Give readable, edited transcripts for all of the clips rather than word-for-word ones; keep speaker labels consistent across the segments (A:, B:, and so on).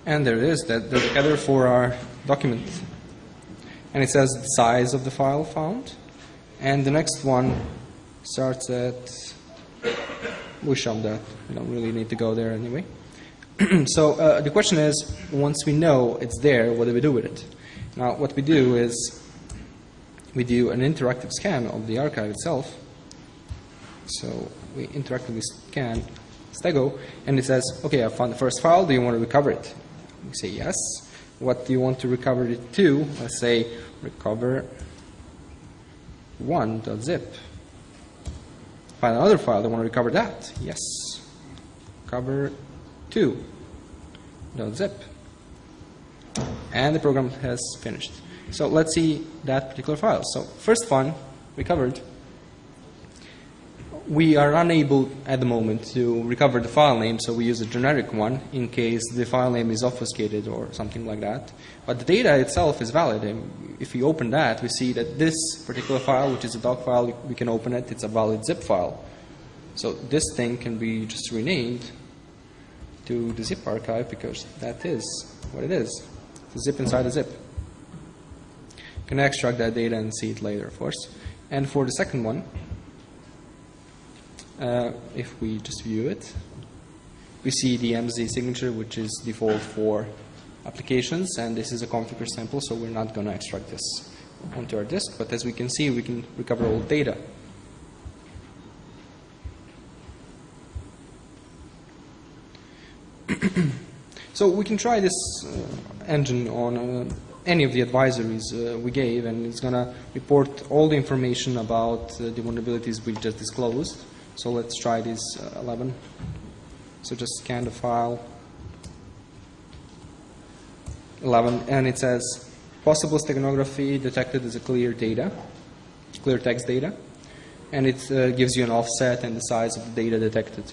A: And there it is, the header for our document. And it says the size of the file found. And the next one starts at, we shoved that, we don't really need to go there anyway. So the question is, once we know it's there, what do we do with it? Now what we do is, we do an interactive scan of the archive itself. So we interactively scan Stego, and it says, okay, I found the first file, do you want to recover it? We say yes. What do you want to recover it to? Let's say recover 1.zip. Find another file, do you want to recover that? Yes. Recover 2.zip. And the program has finished. So let's see that particular file. So first one recovered. We are unable at the moment to recover the file name, so we use a generic one in case the file name is obfuscated or something like that. But the data itself is valid, and if we open that, we see that this particular file, which is a doc file, we can open it, it's a valid zip file. So this thing can be just renamed to the zip archive because that is what it is. It's a zip inside a zip. You can extract that data and see it later, of course. And for the second one, if we just view it, we see the MZ signature, which is default for applications, and this is a configure sample, so we're not going to extract this onto our disk. But as we can see, we can recover all data. So we can try this engine on any of the advisories we gave, and it's going to report all the information about the vulnerabilities we just disclosed. So let's try this 11. So just scan the file 11, and it says possible steganography detected as a clear text data, and it gives you an offset and the size of the data detected.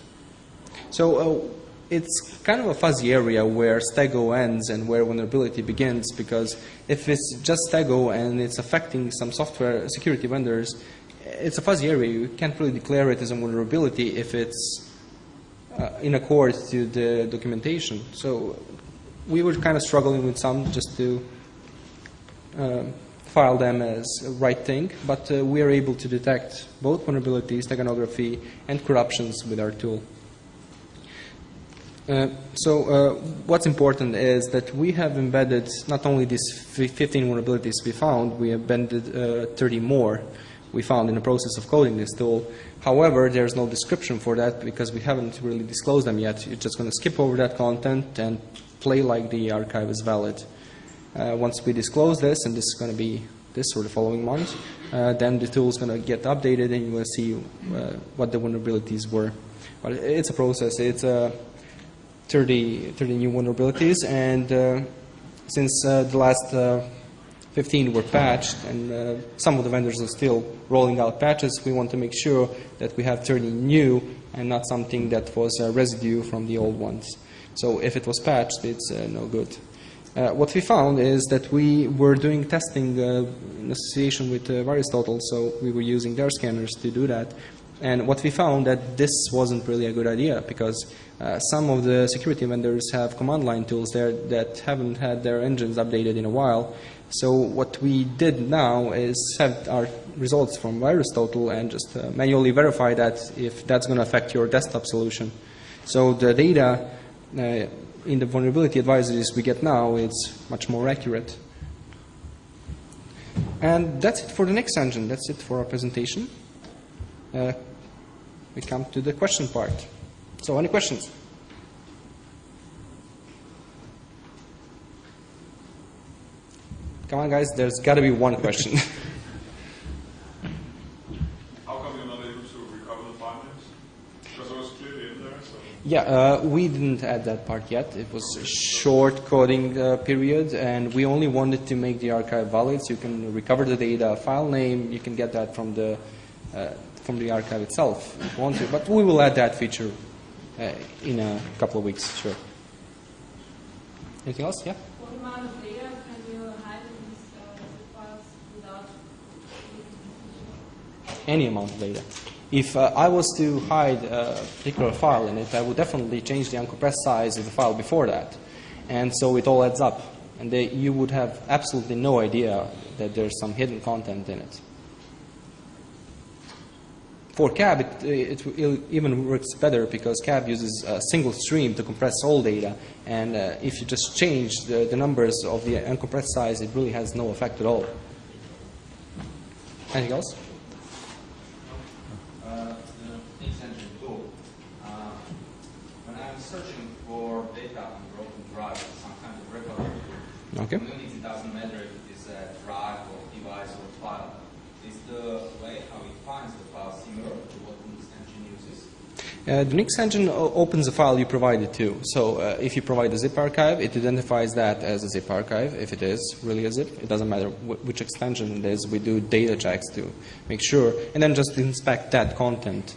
A: So it's kind of a fuzzy area where Stego ends and where vulnerability begins, because if it's just Stego and it's affecting some software security vendors, it's a fuzzy area. You can't really declare it as a vulnerability if it's in accord to the documentation. So we were kind of struggling with some just to file them as a right thing, but we are able to detect both vulnerabilities, steganography, and corruptions with our tool. So what's important is that we have embedded not only these 15 vulnerabilities we found, we embedded 30 more we found in the process of coding this tool. However, there's no description for that because we haven't really disclosed them yet. You're just going to skip over that content and play like the archive is valid. Once we disclose this, and this is going to be this or the following month, then the tool is going to get updated and you will see what the vulnerabilities were. But it's a process. It's 30 new vulnerabilities, and since the last 15 were patched, and some of the vendors are still rolling out patches, we want to make sure that we have 30 new and not something that was a residue from the old ones. So if it was patched, it's no good. What we found is that we were doing testing in association with VirusTotal, so we were using their scanners to do that. And what we found that this wasn't really a good idea, because some of the security vendors have command line tools there that haven't had their engines updated in a while. So what we did now is have our results from VirusTotal and just manually verify that if that's going to affect your desktop solution. So the data in the vulnerability advisories we get now is much more accurate. And that's it for the next engine. That's it for our presentation. We come to the question part. So any questions? Come on, guys, there's got to be one question.
B: How come you're not able to recover the file names? Because it was clearly in there. So.
A: Yeah, we didn't add that part yet. It was a short coding period, and we only wanted to make the archive valid, so you can recover the data, file name, you can get that from the archive itself if you want to. But we will add that feature in a couple of weeks, sure. Anything else? Yeah?
C: What amount of data can you hide in these files without?
A: Any amount of data. If I was to hide a particular file in it, I would definitely change the uncompressed size of the file before that. And so it all adds up. And you would have absolutely no idea that there's some hidden content in it. For CAB, it even works better because CAB uses a single stream to compress all data. And if you just change the numbers of the uncompressed size, it really has no effect at all. Anything else?
D: The Nix engine tool. When I'm searching for data on broken drive, some kind of recovery tool,
A: Okay.
D: it doesn't matter if it is a drive or device or file. Is the way how it finds the file similar to what the Nix engine uses?
A: The Nix engine opens the file you provided to. So if you provide a zip archive, it identifies that as a zip archive. If it is really a zip, it doesn't matter which extension it is. We do data checks to make sure, and then just inspect that content.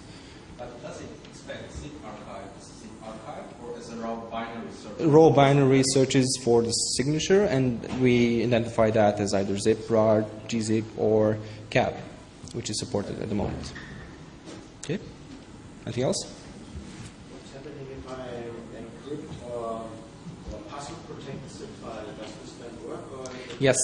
D: But does it expect zip archive as a zip archive or as a raw binary search?
A: Raw binary searches for the signature, and we identify that as either zip, RAR, GZIP, or CAB, which is supported at the moment. Okay. Anything else?
E: What's happening if I encrypt or password protect the zip file? Does this then work? Or
A: Yes.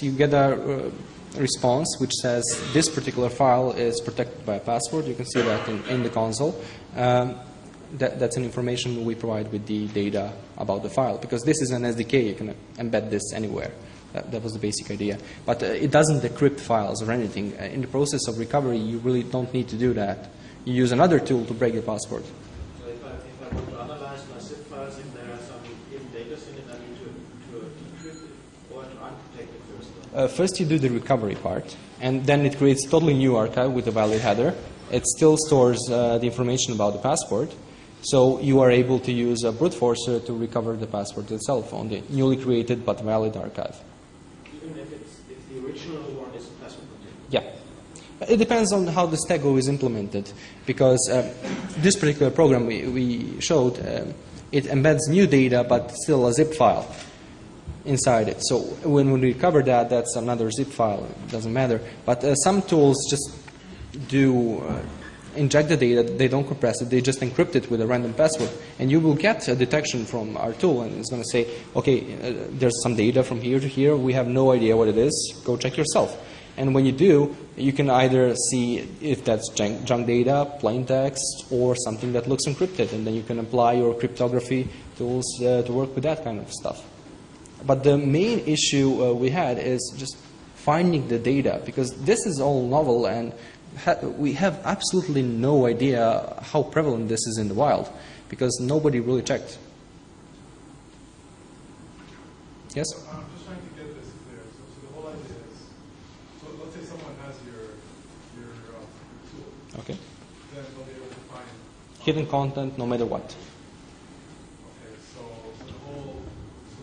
A: You get a response which says this particular file is protected by a password. You can see that in the console. That's an information we provide with the data about the file, because this is an SDK. You can embed this anywhere. That was the basic idea. But it doesn't decrypt files or anything. In the process of recovery, you really don't need to do that. You use another tool to break the password.
E: So if I want to analyze my zip files, if there are some hidden data in it, I need to decrypt it or to unprotect it first?
A: First you do the recovery part, and then it creates a totally new archive with a valid header. It still stores the information about the password, so you are able to use a brute forcer to recover the password itself on the newly created but valid archive.
E: Even if the original one is password protected?
A: Yeah. It depends on how the Stego is implemented, because this particular program we showed, it embeds new data but still a zip file inside it. So when we recover that, that's another zip file. It doesn't matter. But some tools just do inject the data. They don't compress it. They just encrypt it with a random password. And you will get a detection from our tool, and it's going to say, okay, there's some data from here to here. We have no idea what it is. Go check yourself. And when you do, you can either see if that's junk data, plain text, or something that looks encrypted. And then you can apply your cryptography tools to work with that kind of stuff. But the main issue we had is just finding the data, because this is all novel, and we have absolutely no idea how prevalent this is in the wild, because nobody really checked. Yes?
B: I'm just trying to get this clear. So the whole idea is, so let's say someone has your tool,
A: Okay.
B: then they'll be able to find.
A: Hidden content, no matter what.
B: Okay, so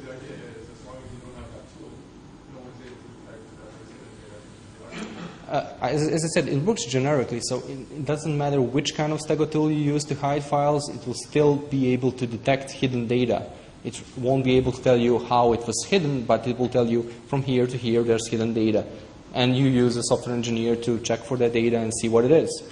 B: the idea is, as long as you don't have that tool, no one's able to detect that there's hidden data.
A: As I said, it works generically, so it doesn't matter which kind of Stego tool you use to hide files, it will still be able to detect hidden data. It won't be able to tell you how it was hidden, but it will tell you from here to here there's hidden data. And you use a software engineer to check for that data and see what it is.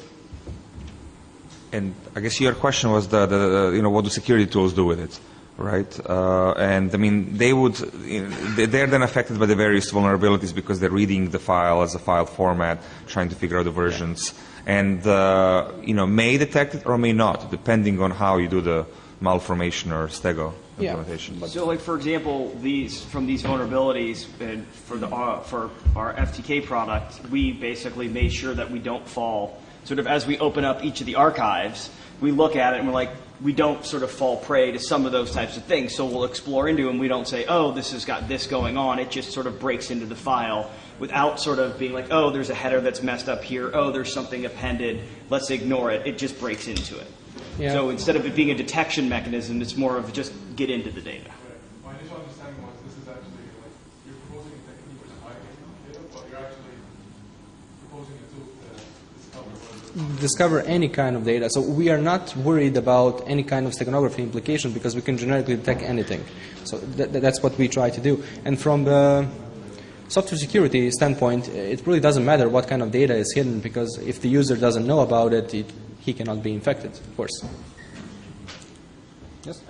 F: And I guess your question was what do security tools do with it, right? And I mean, they're then affected by the various vulnerabilities because they're reading the file as a file format, trying to figure out the versions, and may detect it or may not, depending on how you do the malformation or Stego implementation.
A: Yeah.
G: So, like for example, these vulnerabilities, and for our FTK product, we basically made sure that we don't fall. Sort of as we open up each of the archives, we look at it and we're like, we don't sort of fall prey to some of those types of things. So we'll explore into them. We don't say, oh, this has got this going on. It just sort of breaks into the file without sort of being like, oh, there's a header that's messed up here. Oh, there's something appended. Let's ignore it. It just breaks into it.
A: Yeah.
G: So instead of it being a detection mechanism, it's more of just get into the data.
B: My initial understanding was this is actually like you're proposing a technique which is hiding data, but you're actually proposing a tool to
A: Discover any kind of data. So we are not worried about any kind of steganography implication because we can generically detect anything. So that's what we try to do. And from the software security standpoint, it really doesn't matter what kind of data is hidden, because if the user doesn't know about it, he cannot be infected, of course. Yes?